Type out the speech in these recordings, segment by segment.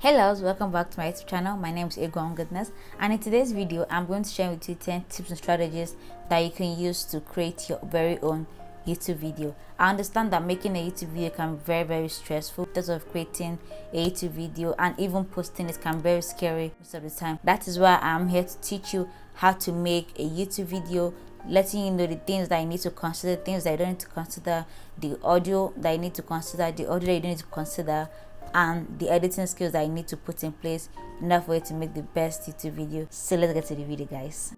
Hello, welcome back to my YouTube channel. My name is Egwuonwu, and in today's video I'm going to share with you 10 tips and strategies that you can use to create your very own YouTube video. I understand that making a YouTube video can be very stressful because of creating a YouTube video, and even posting it can be very scary most of the time. That is why I'm here to teach you how to make a YouTube video, letting you know the things that you need to consider, things that you don't need to consider, the audio that you need to consider, the audio that you don't need to consider, and the editing skills that you need to put in place in order for you to make the best YouTube video. So let's get to the video, guys.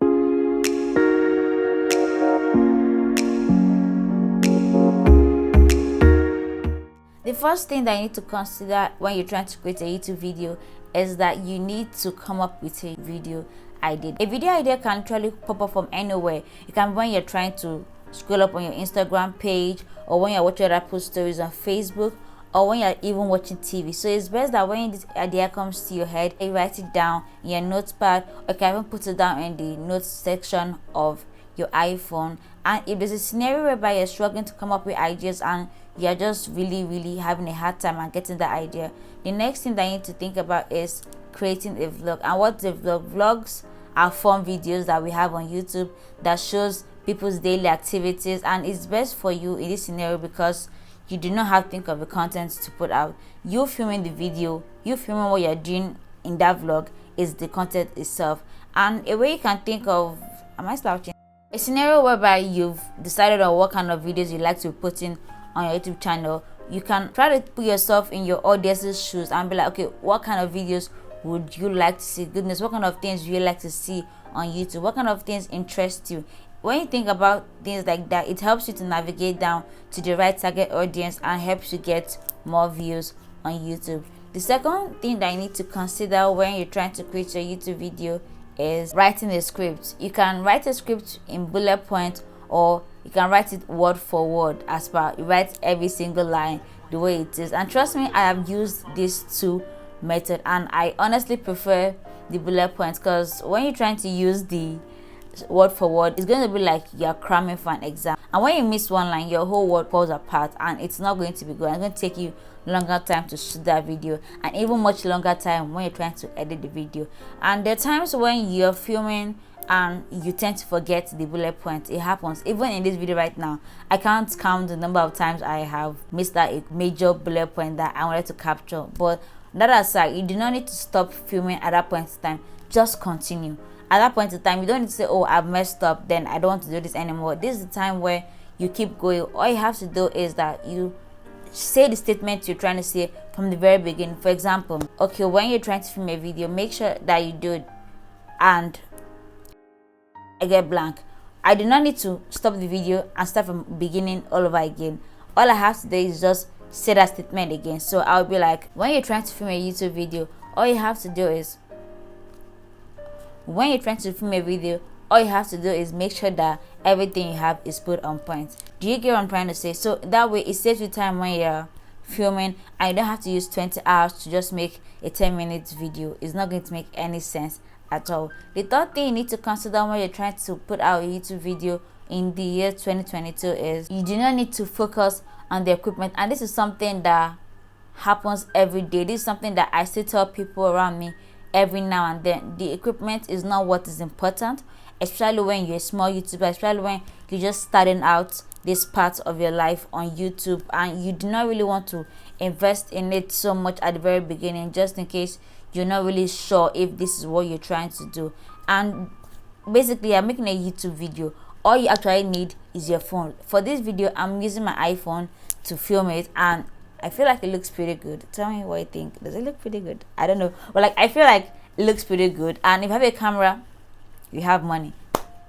The first thing that you need to consider when you're trying to create a YouTube video is that you need to come up with a video idea. A video idea can actually pop up from anywhere. It can be when you're trying to scroll up on your Instagram page, or when you're watching other post stories on Facebook, or when you're even watching TV. So it's best that when this idea comes to your head, you write it down in your notepad, or you can even put it down in the notes section of your iPhone. And if there's a scenario whereby you're struggling to come up with ideas and you're just really having a hard time and getting the idea, the next thing that you need to think about is creating a vlog. And what's a vlog? Vlogs are fun videos that we have on YouTube that shows people's daily activities, and it's best for you in this scenario because you do not have to think of the content to put out. You filming the video, you filming what you're doing in that vlog is the content itself. And a way you can think of, am I slouching? A scenario whereby you've decided on what kind of videos you like to put in on your YouTube channel. You can try to put yourself in your audience's shoes and be like, okay, what kind of videos would you like to see? Goodness, what kind of things do you like to see on YouTube? What kind of things interest you? When you think about things like that, it helps you to navigate down to the right target audience and helps you get more views on YouTube. The second thing that you need to consider when you're trying to create your YouTube video is writing a script. You can write a script in bullet points, or you can write it word for word, as per you write every single line the way it is. And trust me, I have used these two methods, and I honestly prefer the bullet points, because when you're trying to use the word for word, it's going to be like you're cramming for an exam, and when you miss one line, your whole word falls apart and it's not going to be good. It's going to take you longer time to shoot that video, and even much longer time when you're trying to edit the video. And there are times when you're filming and you tend to forget the bullet point. It happens. Even in this video right now, I can't count the number of times I have missed out a major bullet point that I wanted to capture. But that aside, you do not need to stop filming at that point in time. Just continue. At that point in time, you don't need to say, oh, I've messed up, then I don't want to do this anymore. This is the time where you keep going. All you have to do is that you say the statement you're trying to say from the very beginning. For example, okay, when you're trying to film a video, make sure that you do it and I get blank. I do not need to stop the video and start from beginning all over again. All I have to do is just say that statement again. So I'll be like, when you're trying to film a YouTube video, all you have to do is make sure that everything you have is put on point. Do you get what I'm trying to say? So that way it saves you time when you're filming, and you don't have to use 20 hours to just make a 10-minute video. It's not going to make any sense at all. The third thing you need to consider when you're trying to put out a YouTube video in the year 2022 is you do not need to focus on the equipment. And this is something that happens every day. This is something that I still tell people around me every now and then. The equipment is not what is important, especially when you're a small YouTuber, especially when you're just starting out this part of your life on YouTube, and you do not really want to invest in it so much at the very beginning, just in case you're not really sure if this is what you're trying to do. And basically, I'm making a YouTube video. All you actually need is your phone. For this video, I'm using my iPhone to film it, and I feel like it looks pretty good. Tell me what you think. Does it look pretty good? I don't know, but like I feel like it looks pretty good. And if you have a camera, you have money,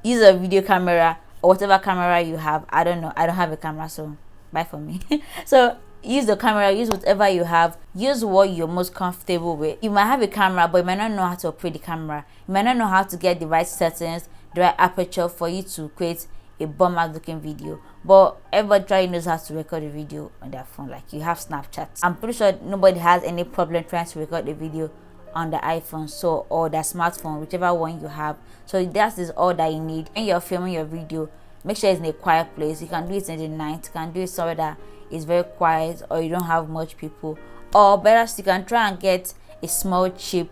use a video camera or whatever camera you have. I don't know, I don't have a camera, so buy for me. So use the camera, use whatever you have, use what you're most comfortable with. You might have a camera, but you might not know how to operate the camera. You might not know how to get the right settings, the right aperture for you to create a bomb out looking video. But everybody knows how to record a video on their phone. Like, you have Snapchat. I'm pretty sure nobody has any problem trying to record a video on the iPhone, so, or the smartphone, whichever one you have. So that is all that you need. When you're filming your video, make sure it's in a quiet place. You can do it in the night, you can do it somewhere that is very quiet, or you don't have much people, or better still, you can try and get a small cheap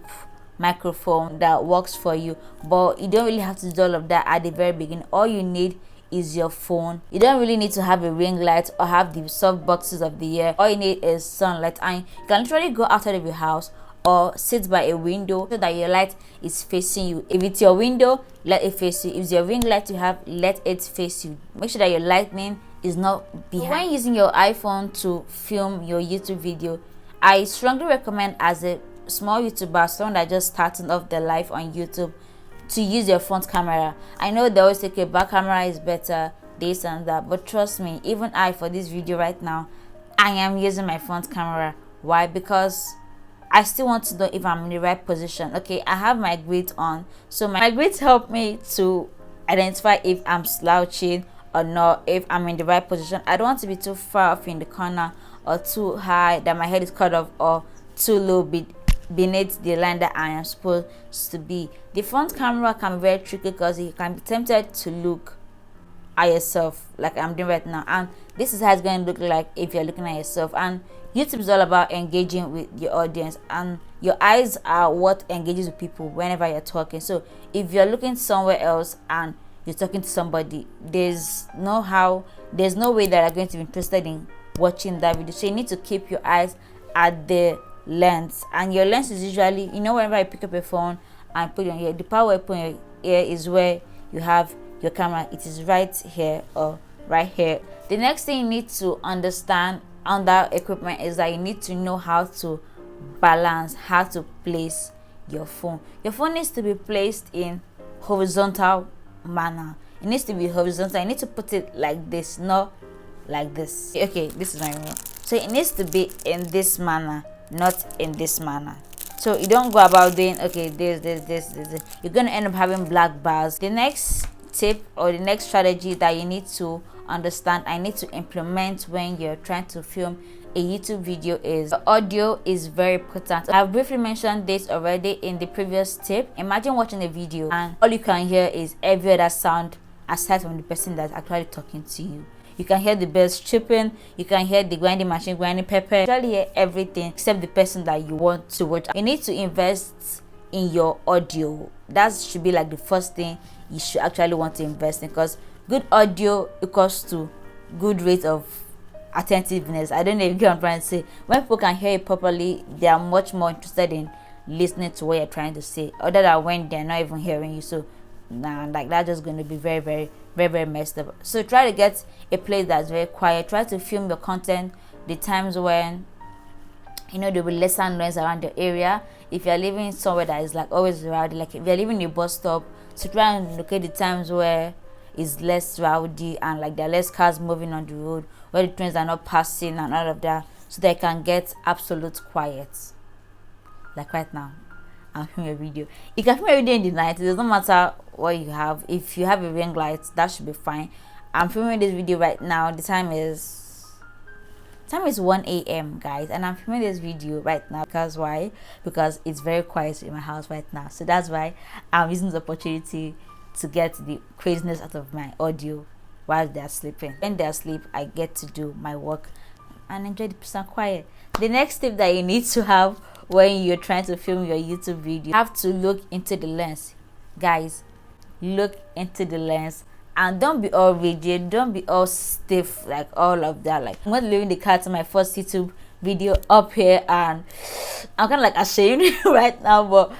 microphone that works for you, but you don't really have to do all of that at the very beginning. All you need is your phone. You don't really need to have a ring light or have the soft boxes of the year. All you need is sunlight, and you can literally go outside of your house or sit by a window so that your light is facing you. If it's your window, let it face you. If it's your ring light you have, let it face you. Make sure that your lightning is not behind. When using your iPhone to film your YouTube video, I strongly recommend, as a small YouTuber, someone that just starting off their life on YouTube, to use your front camera. I know they always say, okay, back camera is better, this and that, but trust me, even I, for this video right now, I am using my front camera. Why? Because I still want to know if I'm in the right position. Okay, I have my grid on, so my grids help me to identify if I'm slouching or not, if I'm in the right position. I don't want to be too far off in the corner or too high that my head is cut off, or too low beneath the line that I am supposed to be. The front camera can be very tricky because you can be tempted to look at yourself like I'm doing right now, and this is how it's going to look like if you're looking at yourself. And YouTube is all about engaging with your audience, and your eyes are what engages with people whenever you're talking. So if you're looking somewhere else and you're talking to somebody, there's no way that they're going to be interested in watching that video. So you need to keep your eyes at the lens, and your lens is usually, whenever I pick up a phone and put it on here, the power put on your ear is where you have your camera. It is right here or right here. The next thing you need to understand on that equipment is that you need to know how to balance, how to place your phone. Your phone needs to be placed in horizontal manner. It needs to be horizontal. You need to put it like this, not like this. Okay, this is my remote. So it needs to be in this manner, not in this manner. So you don't go about doing, okay, this. You're going to end up having black bars. The next tip or the next strategy that you need to understand, I need to implement when you're trying to film a YouTube video, is the audio is very important. I've briefly mentioned this already in the previous tip. Imagine watching a video and all you can hear is every other sound aside from the person that's actually talking to you. You can hear the birds chirping, you can hear the grinding machine grinding pepper, you can hear everything except the person that you want to watch. You need to invest in your audio. That should be like the first thing you should actually want to invest in, because good audio equals to good rate of attentiveness. I don't know if you get what I'm trying to say. When people can hear you properly, they are much more interested in listening to what you're trying to say, other than when they're not even hearing you. So like that's just going to be very messed up. So try to get a place that's very quiet. Try to film your content the times when there will be lesser noise around the area. If you're living somewhere that is like always rowdy, like if you're living in a bus stop, so try and locate the times where it's less rowdy and like there are less cars moving on the road, where the trains are not passing and all of that, so they can get absolute quiet. Like right now, I'm filming a video. You can film a video in the night. It doesn't matter what you have. If you have a ring light, that should be fine. I'm filming this video right now. The time is 1 a.m. guys, and I'm filming this video right now because why? Because it's very quiet in my house right now. So that's why I'm using the opportunity to get the craziness out of my audio while they're sleeping. When they're asleep, I get to do my work and enjoy the peace and quiet. The next tip that you need to have when you're trying to film your YouTube video, you have to look into the lens. Guys, look into the lens. And don't be all rigid, don't be all stiff, like all of that. Like I'm going to leave the car to my first YouTube video up here, and I'm kind of like ashamed right now, but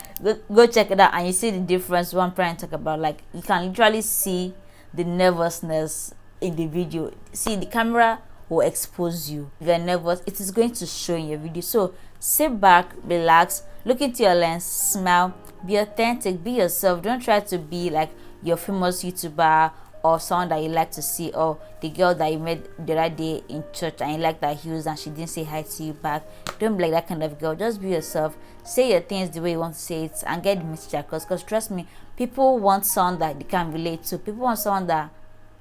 go check it out and you see the difference. What I'm trying to talk about, like you can literally see the nervousness in the video. See, the camera will expose you. If you're nervous, it is going to show in your video. So sit back, relax, look into your lens, smile, be authentic, be yourself. Don't try to be like your famous YouTuber or someone that you like to see, or the girl that you met the other day in church and you like that heels and she didn't say hi to you back. Don't be like that kind of girl. Just be yourself. Say your things the way you want to say it and get the message across, because trust me, people want someone that they can relate to. People want someone that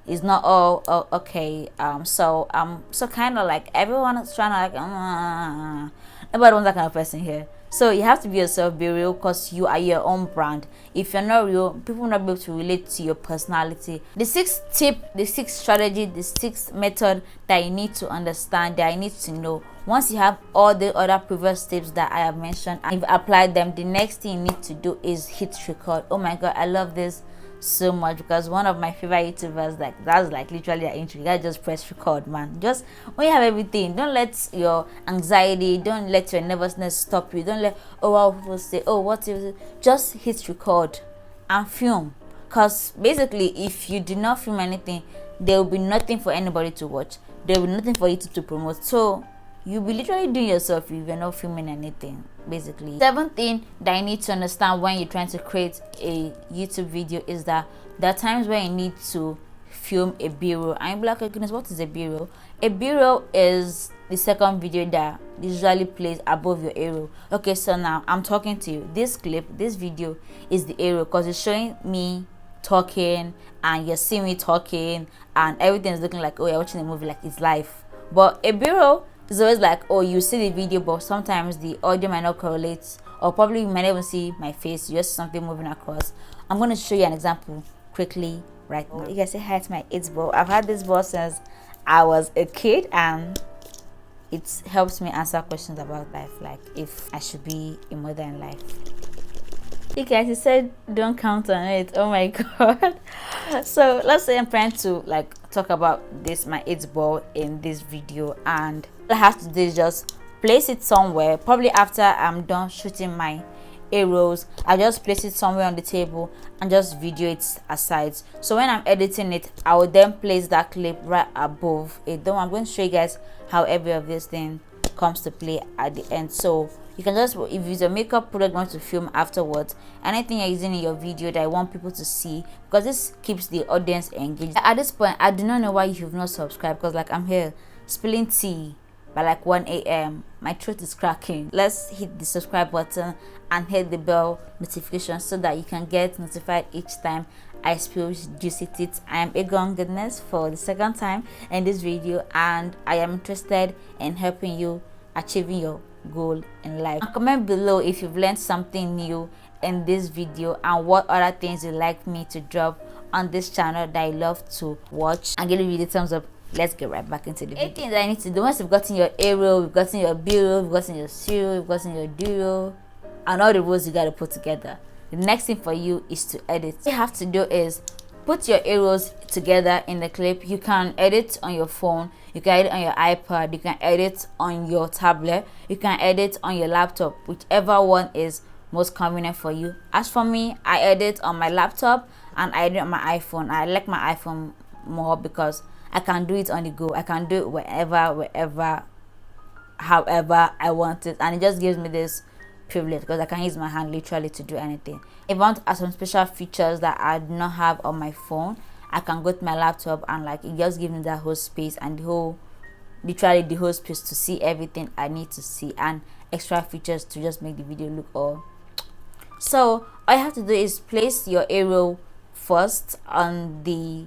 is not all okay. So kind of like everyone is trying to like nobody wants that kind of person here. So you have to be yourself, be real, because you are your own brand. If you're not real, people will not be able to relate to your personality. The sixth tip, the sixth strategy, the sixth method that you need to understand, that you need to know once you have all the other previous tips that I have mentioned and you've applied them, the next thing you need to do is hit record. Oh my god, I love this so much because one of my favorite YouTubers, like that's like literally an intro. You gotta just press record, man. Just when you have everything, don't let your anxiety, don't let your nervousness stop you. Don't let what people say, oh what is it? Just hit record and film. Because basically, if you do not film anything, there will be nothing for anybody to watch. There will be nothing for you to promote. So you'll be literally doing yourself if you're not filming anything. Basically, seventh thing that you need to understand when you're trying to create a YouTube video is that there are times where you need to film a b-roll. And you'll be like, oh goodness, what is a b-roll? A b-roll is the second video that usually plays above your a-roll. Okay, so now I'm talking to you. This clip, this video is the a-roll because it's showing me talking and you're seeing me talking and everything is looking like, oh, you're watching a movie, like it's live. But a b-roll is always like, oh, you see the video, but sometimes the audio might not correlate, or probably you might not even see my face, you just see something moving across. I'm going to show you an example quickly right now. You guys say hi to my 8 ball. I've had this ball since I was a kid and it helps me answer questions about life, like if I should be a mother in life. You guys, he said don't count on it. Oh my god. So let's say I'm trying to like talk about this, my 8 ball in this video, and all I have to do is just place it somewhere. Probably after I'm done shooting my arrows, I just place it somewhere on the table and just video it aside. So when I'm editing it, I will then place that clip right above it. Though I'm going to show you guys how every of this thing comes to play at the end. So you can just, if you use a makeup product you want to film afterwards, anything you're using in your video that I want people to see, because this keeps the audience engaged. At this point, I do not know why you've not subscribed, because like I'm here spilling tea by like 1 a.m. my throat is cracking. Let's hit the subscribe button and hit the bell notification so that you can get notified each time I spill juicy tips. I am Egwuonwu Goodness for the second time in this video, and I am interested in helping you achieving your goal in life. And comment below if you've learned something new in this video and what other things you'd like me to drop on this channel that I love to watch, and give the video a thumbs up. Let's get right back into the video. 8 things that I need to do. Once you've gotten your A-roll, you've gotten your B-roll, you've gotten your C-roll, you've gotten your D-roll, and all the rolls you got to put together, the next thing for you is to edit. What you have to do is put your arrows together in the clip. You can edit on your phone, you can edit on your iPad, you can edit on your tablet, you can edit on your laptop, whichever one is most convenient for you. As for me, I edit on my laptop and I edit on my iPhone. I like my iPhone more because I can do it on the go. I can do it wherever, however I want it, and it just gives me this privilege because I can use my hand literally to do anything. If I want to add some special features that I do not have on my phone, I can go to my laptop and like it just gives me that whole space and literally the whole space to see everything I need to see, and extra features to just make the video look all. So all you have to do is place your arrow first on the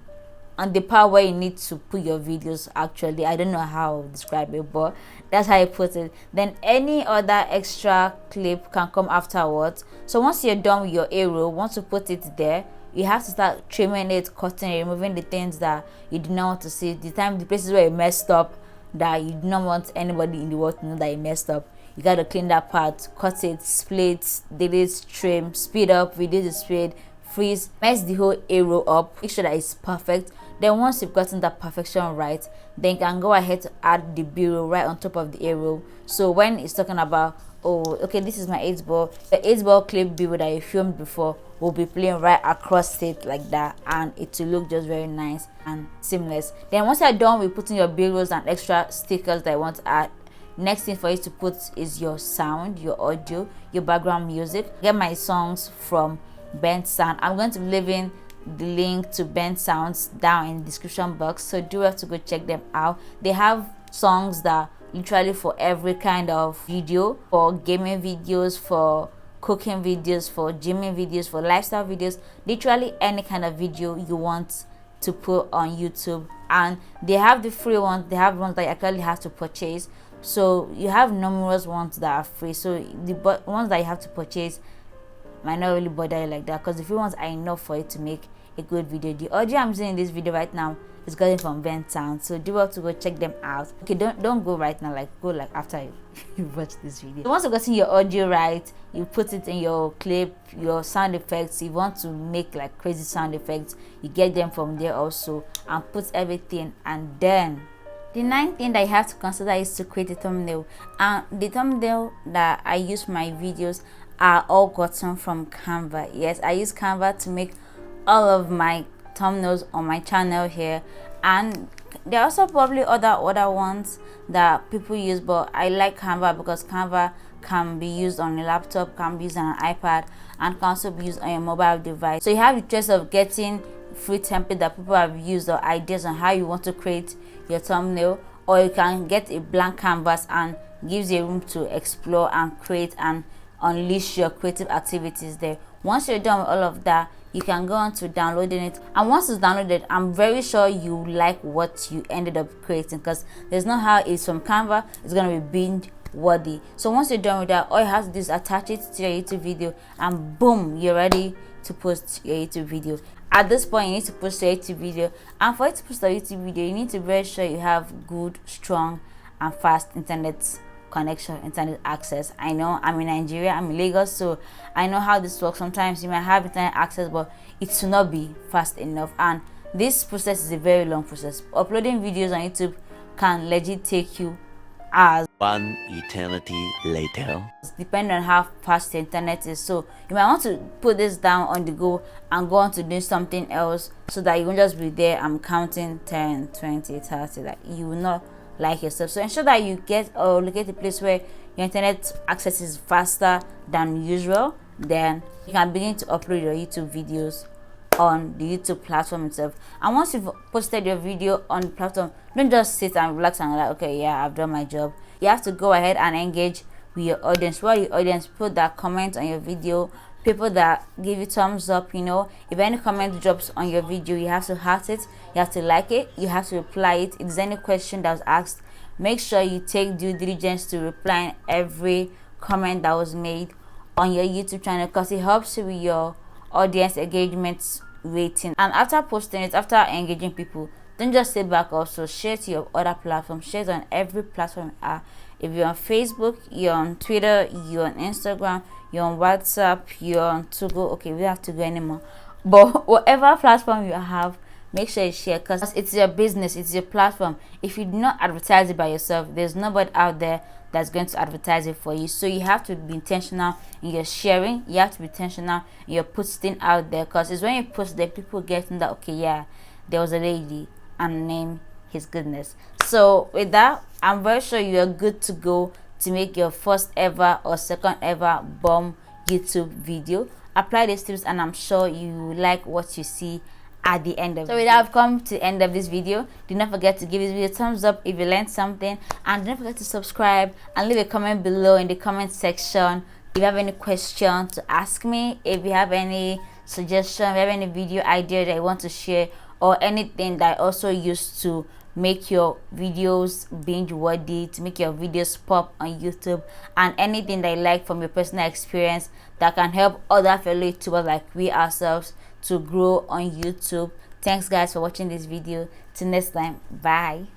part where you need to put your videos. Actually, I don't know how to describe it, but that's how I put it. Then any other extra clip can come afterwards. So once you're done with your arrow, once you put it there, you have to start trimming it, cutting it, removing the things that you do not want to see, the places where you messed up that you do not want anybody in the world to know that you messed up. You got to clean that part, cut it, split, delete, trim, speed up, reduce the speed, freeze, mess the whole arrow up, make sure that it's perfect. Then once you've gotten that perfection right, then you can go ahead to add the B-roll right on top of the arrow. So when it's talking about, oh okay, this is my 8 ball, the 8 ball clip B-roll that you filmed before will be playing right across it like that, and it will look just very nice and seamless. Then once you're done with putting your B-rolls and extra stickers that you want to add, next thing for you to put is your sound, your audio, your background music. Get my songs from Bensounds. I'm going to be leaving the link to Bensounds down in the description box, so do have to go check them out. They have songs that literally for every kind of video, for gaming videos, for cooking videos, for gymming videos, for lifestyle videos, literally any kind of video you want to put on YouTube. And they have the free ones, they have ones that you actually have to purchase. So you have numerous ones that are free, so the ones that you have to purchase might not really bother you like that, because the free ones are enough for you to make a good video. The audio I'm using in this video right now It's gotten from Bensounds. So do well to go check them out. Okay, don't go right now, like go like after you watch this video. So once you've gotten your audio right, you put it in your clip, your sound effects. You want to make like crazy sound effects, you get them from there also, and put everything. And then the ninth thing that you have to consider is to create a thumbnail. And the thumbnail that I use for my videos are all gotten from Canva. Yes, I use Canva to make all of my thumbnails on my channel here, and there are also probably other ones that people use, but I like Canva because Canva can be used on a laptop, can be used on an iPad, and can also be used on your mobile device. So you have the choice of getting free template that people have used or ideas on how you want to create your thumbnail, or you can get a blank canvas and gives you room to explore and create and unleash your creative activities there. Once you're done with all of that, you can go on to downloading it, and once it's downloaded, I'm very sure you like what you ended up creating, because there's no how it's from Canva, it's gonna be binge worthy. So once you're done with that, all you have to do is attach it to your YouTube video, and boom, you're ready to post your YouTube video. At this point, you need to post your YouTube video, and for you to post your YouTube video, you need to be very sure you have good, strong, and fast internet connection, internet access. I know I'm in Nigeria, I'm in Lagos, so I know how this works. Sometimes you might have internet access, but it should not be fast enough, and this process is a very long process. Uploading videos on YouTube can legit take you hours, one eternity later, depending on how fast the internet is. So you might want to put this down on the go and go on to do something else, so that you won't just be there I'm counting 10, 20, 30, like you will not like yourself. So ensure that you get or locate a place where your internet access is faster than usual. Then you can begin to upload your YouTube videos on the YouTube platform itself. And once you've posted your video on the platform, don't just sit and relax and like, okay, yeah, I've done my job. You have to go ahead and engage with your audience. What your audience, people that comment on your video, people that give you thumbs up, you know. If any comment drops on your video, you have to heart it, you have to like it, you have to reply it. If there's any question that was asked, make sure you take due diligence to reply every comment that was made on your YouTube channel, because it helps you with your audience engagement rating. And after posting it, after engaging people, don't just sit back. Also share to your other platforms, share it on every platform. If you're on Facebook, you're on Twitter, you're on Instagram, you're on WhatsApp, you're on Togo. Okay, we don't have to go anymore, but whatever platform you have, make sure you share, because it's your business, it's your platform. If you do not advertise it by yourself, there's nobody out there that's going to advertise it for you. So you have to be intentional in your sharing, you have to be intentional in your posting out there, because it's when you post that people get in that, okay, yeah, there was a lady and name his goodness. So with that, I'm very sure you're good to go to make your first ever or second ever bomb YouTube video. Apply these tips and I'm sure you like what you see at the end of it. So with that, I've come to the end of this video. Do not forget to give this video a thumbs up if you learned something, and don't forget to subscribe and leave a comment below in the comment section if you have any question to ask me, if you have any suggestion, if you have any video idea that you want to share, or anything that I also use to make your videos binge worthy, to make your videos pop on YouTube, and anything that you like from your personal experience that can help other fellow YouTubers like we ourselves to grow on YouTube. Thanks guys for watching this video. Till next time, bye.